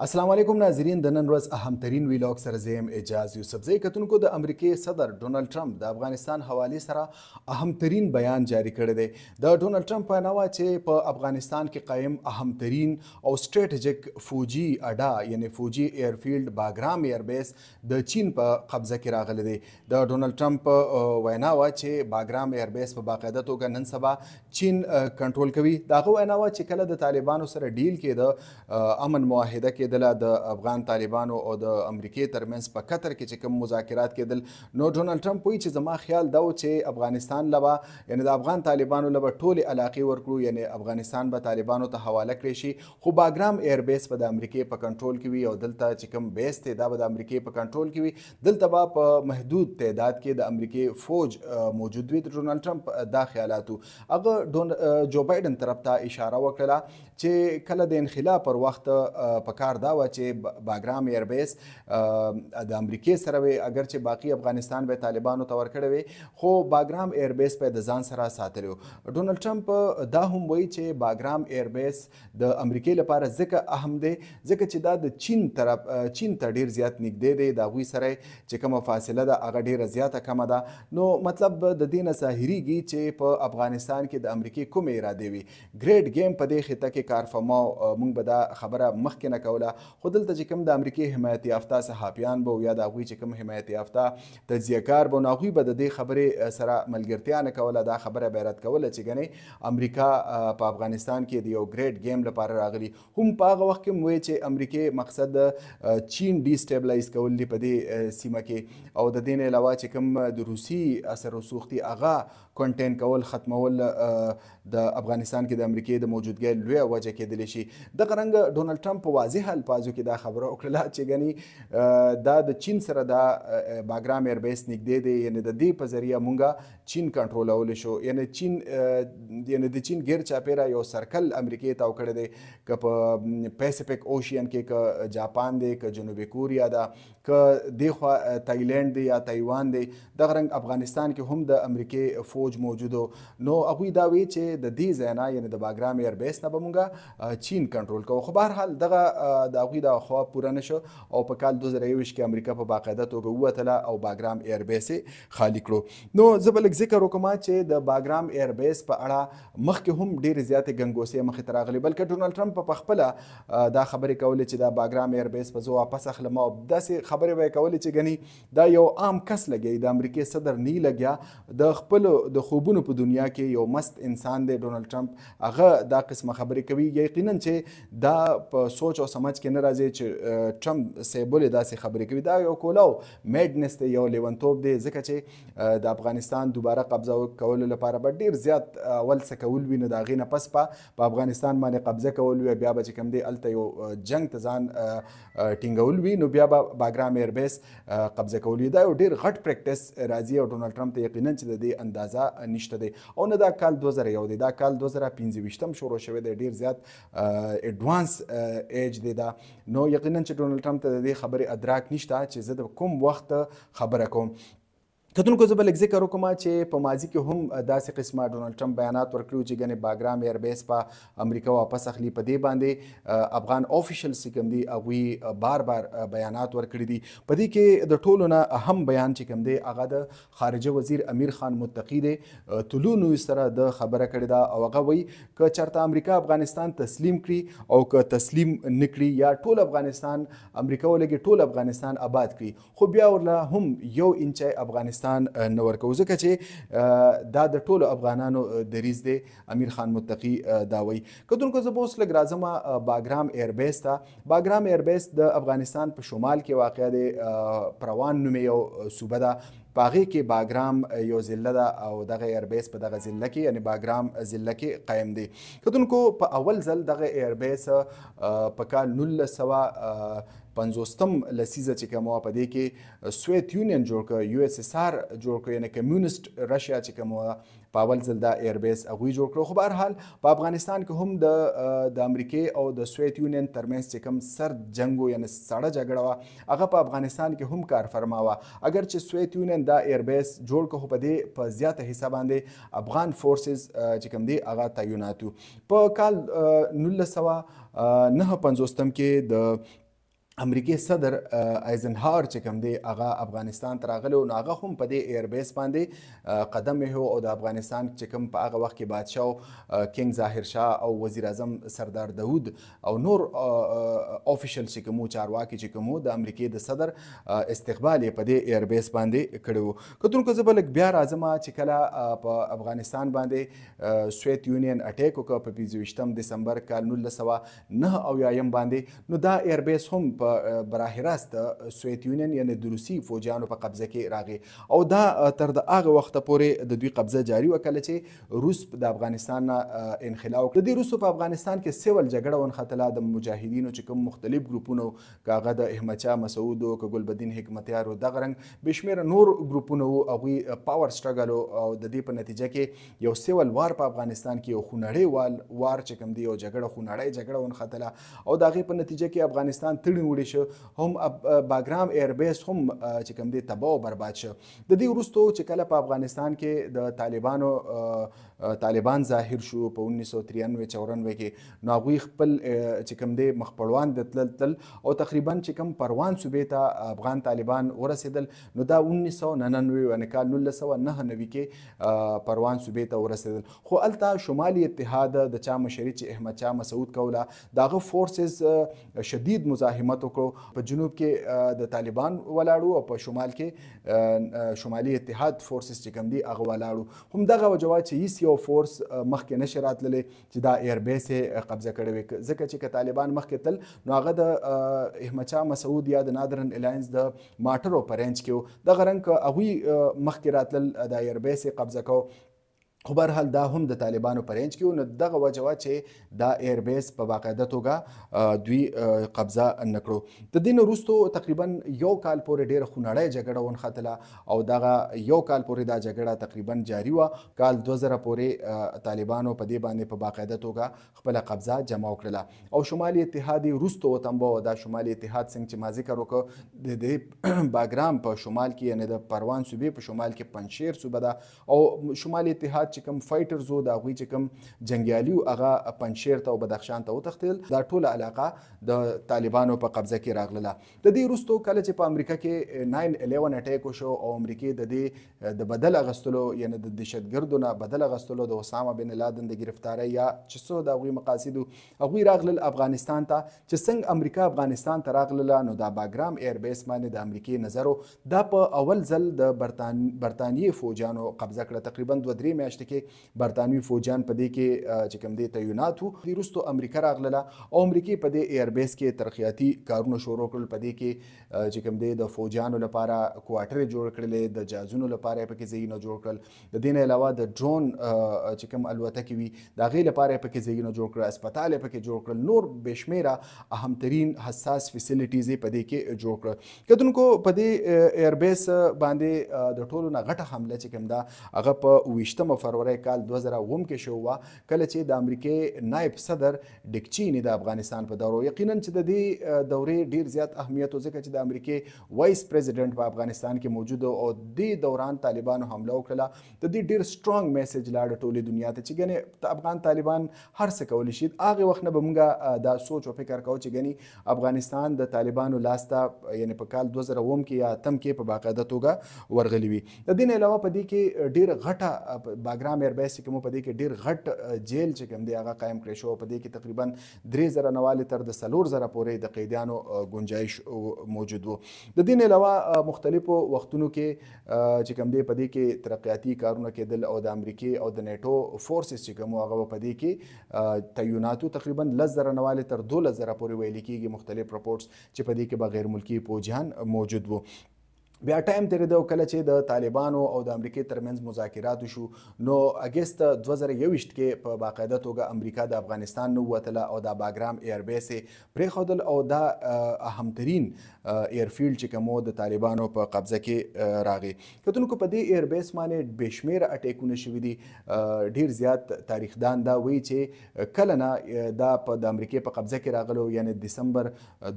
السلام علیکم ناظرین د نن ورځ اهم ترین ویلاګ سره زیم اعجاز یوسفزی کتونکو د امریکای صدر ډونالد ټرمپ د افغانستان حواله سره اهم ترین بیان جاری کړی دی د ډونالد ټرمپ په نوه چې په افغانستان کې قایم اهم ترین او سټریټیجیک فوجي اډه یعنی فوجي ایرفیلډ باګرام ایربیس د چین په قبضه کې راغلی دی د ډونالد ټرمپ وینا وه چې باګرام ایربیس په باقاعده توګه نن سبا چین کنټرول کوي د هغه وینا وه چې کله د طالبانو سره ډیل کېده امن معاهده کې د افغان طالبانو او د امریکای ترمنځ په قطر کې چې کوم مذاکرات کېدل نو ډونالد ټرمپ وایي چې زما خیال دا و چې افغانستان لبا یعنی د افغان طالبانو لبا ټولې علاقې ورکړو یعنی افغانستان به طالبانو ته حواله کړی شي خو باګرام ایربیس به د امریکای په کنټرول کې وي او دلته چې کوم بیس دی دا به د امریکای په کنټرول کې وي دلته به په محدود تعداد کې د امریکای فوج موجود وي د ډونالد ټرمپ دا خیالاتو هغه جو بایدن طرف ته اشاره وکړه چې کله د انخلا پر وخت په کار دا و چې باګرام ایربیس د امریکای سره وي اگر چې باقي افغانستان به طالبانو ته ورکړی وي خو باګرام ایربیس په د ځان سره ساتلی و ډونالد ټرمپ دا هم وایي چې باګرام ایربیس د امریکای لپاره ځکه اهم دی ځکه چې دا د چین ته ډیر زیات نږدې دی د هغوی سره چې کومه فاصله ده هغه ډیره زیاته کمه ده نو مطلب د دې نه ظاهریږي چې په افغانستان کې د امریکای کومې ارادې وي ګریډ گیم په دې خطه کې کار فرماو موږ به دا خبره مخکې نه کوله خو دلته چې کوم د امریکای حمایت یافته صحافیان به یا د هغوی چې کوم حمایت یافته تجزیهکار به نو هغوی به د دې خبرې سره ملګرتیا نه کوله دا خبره به رد کوله چې ګنې امریکا په افغانستان کې د یو ګریډ گیم لپاره راغلی هم په هغه وخت کې وایي چې امریکای مقصد چین ډیسټیبلایز کول دي په دې سیمه کې او د دې نه علاوه چې کوم د روسي اثر رسوختي هغه کنټین کول ختمول د افغانستان کې د امریکای د موجودګۍ لویه وجه کېدلی شي دغه رنګه ډونالد ټرمپ په واضح الفاظو کې دا خبره وکړله چې ګنې دا د چین سره دا باګرام ایربیس نږدې دی یعنی د دې په ذریعه مونږه چین کنټرولولی شو یعنی چین یعنی د چین ګیر چاپیره یو سرکل امریکای ته وکړی دی که په پیسفیک اوشین کې که جاپان دی که جنوبي کوریا ده که دې خوا تایلینډ دی یا تایوان دی دغه رنګ افغانستان کې هم د امریکای فوج موجودو نو هغوی دا وایي چې د دې ځای نه یعنی د باګرام ایربیس نه به مونږه چین کنټرول کوو خو بهرحال دغه د هغوی دا خوا پوره نه شو او په کال 2021 کې امریکا په باقاعده توګه ووتله او باګرام ایربیس یې خالي کړو نو زه به لږ ذکر وکړم چې د باګرام ایربیس په اړه مخکې هم ډېرې زیاتې ګنګوسې مخې ته راغلي بلکې ډونالد ټرمپ په خپله دا خبرې کولې چې دا باګرام ایربیس به زه واپس اخلم او داسې خبرې به یې کولې چې ګنې دا یو عام کس لګی د امریکای صدر نه لګیا د خپلو د خوبونو په دنیا کې یو مست انسان دی ډونالد ټرمپ هغه دا قسمه خبرې کوي یقینا چې دا په سوچ او سمجھ کې نه راځي چې ټرمپ صاحب ولې داسې خبرې کوي دا یو کولاو میډنس دی یو لیونتوب دی ځکه چې د افغانستان دوباره قبضه کولو لپاره به ډیر زیات اول څه کول وي نو د هغې نه پس په افغانستان باندې قبضه کول وي بیا به چې کوم دی هلته یو جنګ ته ځان ټینګول وي نو بیا به باګرام ایربیس قبضه کول وي دا یو ډیر غټ پریکټس راځي او ډونالد ټرمپ ته یقینا چې د دې اندازه نشته دی او نه دا کال 2001 دی دا کال 2015 شروع شوی دی ډیر زیات اډوانس ایج دی دا نو یقینا چې ډونالد ټرمپ ته د دې خبرې ادراک نشته چې زه د کوم وخت خبره کوم کتونکو زه به لږ ذکر وکړم چې په ماضي کې هم داسې قسمه ډونالد ټرمپ بیانات ورکړي چې ګنې باګرام ایربیس په امریکا واپس اخلي په دې باندې افغان آفیشلز چې کوم دي هغوی بار بار بیانات ورکړي دي په دې کې د ټولو نه اهم بیان چې کوم دی هغه د خارجه وزیر امیر خان متقي دی طلوع نیوز سره د خبره کړې ده او هغه وایي که چېرته امریکا افغانستان تسلیم کړي او که تسلیم نه کړي یا ټول افغانستان امریکا ولګي ټول افغانستان آباد کړي خو بیا ورله هم یو انچی افغانستان نه ورکوو ځکه چې دا د ټولو افغانانو دریځ دی امیر خان متقي دا وایي کتونکو زه به اوس لږ راځم باګرام ایربیس ته باګرام ایربیس د افغانستان په شمال کې واقع دی پروان نومې یو صوبه ده په هغې کې باګرام یو ضلع ده او دغه ایربیس په دغه ضلع کې یعنې باګرام ضلع کې قایم دی کتونکو په اول ځل دغه ایربیس په کال 1950 لسیزه چې کومه په دې کې سویت یونین جوړ کړ یو اس اس آر جوړ کړ یعنې کمیونسټ رشیا چې کومه په اول ځل دا ایربیس هغوی جوړ کړو خو بهرحال په افغانستان کې هم د امریکای او د سویت یونین ترمنځ چې کوم سرد جنګ و یعنې سړه جګړه وه هغه په افغانستان کې هم کار فرما وه اگر چې سویت یونین دا ایربیس جوړ کړو خو په دې په زیاته حصه باندې افغان فورسز چې کوم دی هغه تعینات وو په کال 1959 کې د امریکای صدر ایزنهاور چې کوم دی هغه افغانستان ته راغلی و نو هغه هم په دې ایربیس باندې قدم ایښو او د افغانستان چې کوم په هغه وخت کې بادشاه کینګ ظاهر شاه او وزیر اعظم سردار داود او نور آفیشل چې کوم چارواکي چې کوم د امریکای د صدر استقبال یې په دې ایربیس باندې کړی و. کتونکو زه به لږ بیا راځم چې کله په افغانستان باندې سوویت یونین اټیک وکړ په 25 دسمبر کال 1979 باندې نو دا ایربیس هم په براه راست سوویت یونین یعنی د روسي فوجیانو په قبضه کې راغی او دا تر د هغه وخته پورې د دوی قبضه جاري وه کله چې روس د افغانستان نه انخلا وکړه. د دې روسو په افغانستان کې سیول جګړه ونښتله د مجاهدینو چې کوم مختلف ګروپونه که هغه د احمدشاه مسعود و که ګلبدین حکمتیار و دغه رنګ بېشمېره نور ګروپونه وو هغوی پاور سټرګل او د دې په نتیجه کې یو سیول وار په افغانستان کې یو خونړی وار چې کوم دی یو جګړه خونړی جګړه ونښتله او د هغې په نتیجه کې افغانستان تړي وړي شو هم باګرام ایربیس هم چې کوم دی تباه او برباد شو. د دې وروستو چې کله په افغانستان کې د طالبان ظاهر شو په 1993-94 کې نو هغوی خپل چې کوم دی مخپړوان د تلل او تقریبا چې کوم پروان صوبې ته افغان طالبان ورسېدل نو دا 1999 یعنې کال 1999 کې پروان صوبې ته ورسېدل خو هلته شمالي اتحاد د چا مشري چې احمدشاه مسعود کوله د هغه فورسز شدید مزاحمت وکړو. په جنوب کې د طالبان ولاړو او په شمال کې شمالي اتحاد فورسز چې کوم دي هغه ولاړو. همدغه وجه وه چې هیڅ یو فورس مخکې نشي راتللی چې دا ایربیس یې قبضه کړی وي ځکه چې که طالبان مخکې تل نو هغه د احمدشاه مسعود یا د نادرن الاینس د ماټرو په رینج کې و. دغه رنګ که هغوی مخکې راتلل د ایربیس یې قبضه کو خو برحال دا هم د طالبانو په رینج کې و نو دغه وجه وه چې دا ایربیس په باقاعده توګه دوی قبضه نه کړو. د دې نه وروستو تقریبا یو کال پورې ډېره خونړۍ جګړه ونښتله او دغه یو کال پورې دا جګړه تقریبا جاري وه. کال 2000 پورې طالبانو په دې باندې په باقاعده توګه خپله قبضه جمع وکړله او شمالي اتحاد یې وروستو وتمبه دا شمالي اتحاد څنګه چې ما ذکر وکړ د دې باګرام په شمال کې یعنې د پروان صوبې په شمال کې پنجشیر صوبه ده او شمالي اتحاد چې کوم فایټرز وو د هغوی چې کوم جنګیالي وو هغه پنجشیر ته او بدخشان ته وتښتېدل. دا ټوله علاقه د طالبانو په قبضه کې راغله. د دې وروستو کله چې په امریکا کې 9/11 اټیک وشو او امریکې د دې د بدل اخیستلو یعنې د دهشتګردو نه بدل اخیستلو د اسامه بن لادن د ګرفتارۍ یا چې څه د هغوی مقاصد وو هغوی راغلل افغانستان ته چې څنګه امریکا افغانستان ته راغلله نو دا باګرام ایربیس باندې د امریکې نظر و دا په اول ځل د برطانیې فوجیانو قبضه کړه. تقریبا 2-3 میاشتې کې برطانوي فوجیان په دې کې چې کوم دی تعینات وو. وروستو امریکا راغله او امریکې په دې ایربیس کې ترقیاتي کارونه شروع کړل. په دې کې چې کوم دی د فوجیانو لپاره کوارټرې جوړ کړلې د جهازونو لپاره یې پکې ځایونه جوړ کړل. د دې نه علاوه د ډرون چې کوم الوتکې وي د هغې لپاره یې پکې ځایونه جوړ کړل اسپتال یې پکې جوړ کړل نور بېشمېره اهمترین حساس فیسیلیټیز یې په دې کې جوړ کړل. کتونکو په دې ایربیس باندې د ټولو نه غټه حمله چې کوم ده هغه په 28 فروری کال 2007 کې شو وه کله چې د امریکې نایب صدر ډیک چیني د افغانستان په دورو یقینا چې د دې دورې ډیر زیات اهمیت و ځکه چې د امریکې وایس پریزیډنټ په افغانستان کې موجود او دې دوران طالبانو حمله وکړله. د دې ډیر سټرونګ میسج لاړ ټولې دنیا ته چې ګنې افغان طالبان هر څه کولی شي. هغې وخت نه به موږ دا سوچ او فکر کوو چې ګنې افغانستان د طالبانو لاس ته یعنې په کال 2007 کې یا 2008 کې په باقاعده توګه ورغلي وي. د دې نه علاوه په دې کې ډیر غټه باګرام ایربیس چې کوم په دې کې ډیر غټ جیل چې کوم دی هغه قایم کړی شو. په دې کې تقریبا 3000 نه والې تر د 4000 پورې د قیدیانو ګنجایش موجود و. د دې نه علاوه مختلفو وختونو کې چې کوم دی په دې کې ترقیاتي کارونه کېدل او د امریکې او د نیټو فورسز چې کوم هغه په دې کې تعیناتو تقریبا 10,000 نه والې تر 12,000 پورې ویل کېږي مختلف رپورټس چې په دې کې به غیر ملکي پوځیان موجود وو. بیا ټایم تېرېده کله چې د طالبانو او د امریکې ترمنځ مذاکرات وشو نو اګست 2021 کې په باقاعده توګه امریکا د افغانستان نه ووتله او د باګرام ایربیس یې پرېښودل او دا اهمترین ایرفیلډ چې کوم د طالبانو په قبضه کې راغی. کتونکو په دې ایربیس باندې بېشمېره اټیکونه شوي دي. ډېر زیات تاریخدان دا وایي چې کله نه دا په د امریکې په قبضه کې راغلو یعنې دسمبر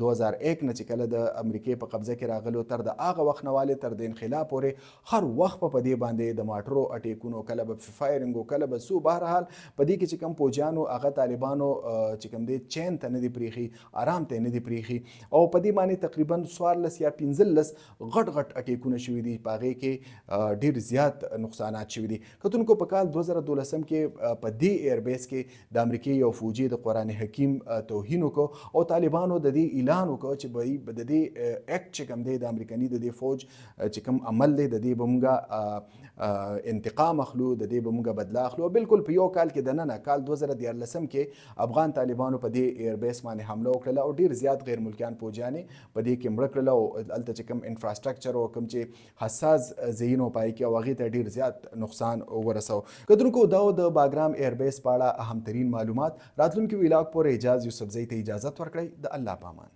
2001 نه چې کله د امریکې په قبضه کې راغلو تر د هغه وخت نه نواله تر د انقلاب پورې هر وخت په دې باندې د ماټرو اټیکونو کله به فایرنګ کله به سو بهرحال په دې کې چې کوم فوجیانو هغه طالبانو چې کوم دی چین ته نه دی پریخي آرام ته نه دی پریخي او په دې باندې تقریبا 14 یا 15 غټ غټ اټیکونه شوي دي په هغې کې ډېر زیات نقصانات شوي دي. کتونکو په کال 2012 کې په دې ایربیس کې د امریکې یو فوجي د قرآن حکیم توهین وکړو او طالبانو د دې اعلان وکړ چې د دې اکټ چې کوم دی د امریکني د دې فوج چې کوم عمل دی د دې به موږ انتقام اخلو، د دې به موږ بدله اخلو. بالکل په یو کال کې دننه کال 2014 کې افغان طالبانو په دې ایربیس باندې حمله وکړله او ډېر زیات غیر ملکیان فوجیانې په دې کې مړه کړله او هلته چې کوم انفراسټرکچر او کوم چې حساس ځایونه پای کې او هغې ته ډېر زیات نقصان ورسو. کتونکو دا د باګرام ایربیس په اړه اهم ترین معلومات. راتلونکي ویلاګ پورې اعجاز یوسفزۍ ته اجازت ورکړئ. د الله په امان.